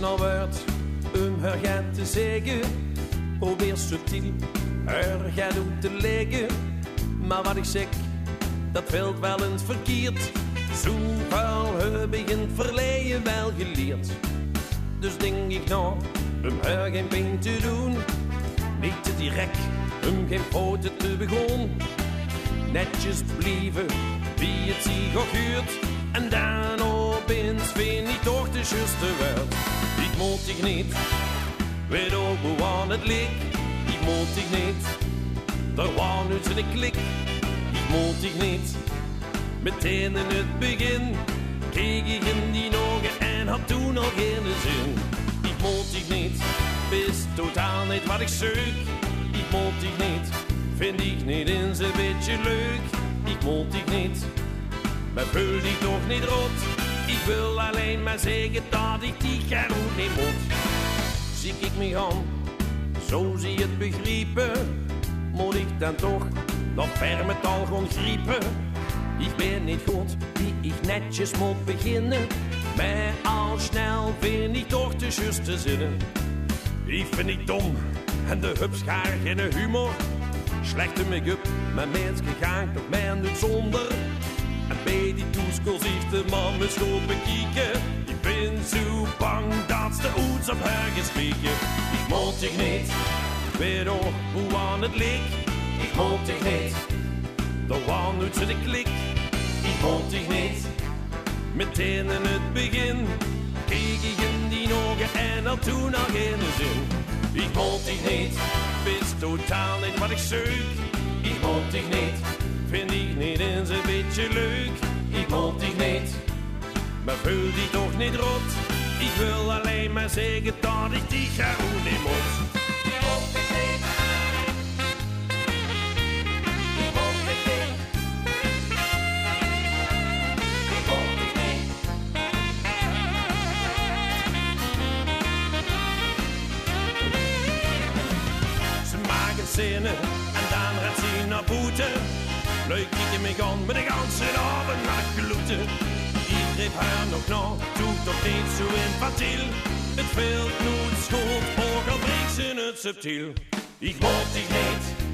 nou wordt her gaat te zeggen, probeer subtiel er gaat uit te leggen. Maar wat ik zeg, dat valt wel eens verkeerd. Zoveel heb ik in het verleden wel geleerd. Dus denk ik nou, her geen pijn te doen. Niet te direct, geen fouten te begon. Netjes blijven, wie het zich ook huurt. En dan opeens vind ik toch de juiste woord. Ik moet dich niet, weet ook hoe aan het leek. Ik moet dich niet, er was nu zijn klik. Ik moet dich niet, meteen in het begin. Keek ik in die ogen en had toen al geen zin. Ik moet dich niet, wist totaal niet wat ik zoek. Ik moet dich niet, vind ik niet eens een beetje leuk. Ik moet dich niet, maar voel dich toch niet rot. Ik wil alleen maar zeggen dat ik die gewoon niet moet. Zie ik me aan, zo zie je het begrijpen. Moet ik dan toch nog ver met al gewoon griepen? Ik ben niet goed wie ik netjes moet beginnen. Maar al snel vind ik toch de juiste zinnen. Ik vind ik dom en de hupschaar geen humor. Slechte make-up, mijn mens gegaan toch mij niet zonder. En bij die toeschool ziet de man me schoon bekijken. Ik ben zo bang dat ze ooit op haar gespreken. Ik moet dich niet, weet ook hoe aan het leek. Ik moet dich niet, er was nu de klik. Ik moet dich niet, meteen in het begin. Keek ik in die ogen en al toen al geen zin. Ik moet dich niet, wist totaal niet wat ik zoek. Ik moet dich niet, vind ik niet eens een beetje leuk. Ik moet dich niet, maar voel dich toch niet rot. Ik wil alleen maar zeggen dat ik die gewoon niet moet. Ik moet dich niet. Ik moet dich niet. Ik moet dich niet. Ze maken zinnen en dan gaat ze naar buiten. Leuk kijken me gaan met de ganse avond naar de gloeten. Ik greep haar nog na, doe toch niet zo infantiel. Het veld nooit schoot, ook al breekt ze het subtiel. Ik moet dich niet.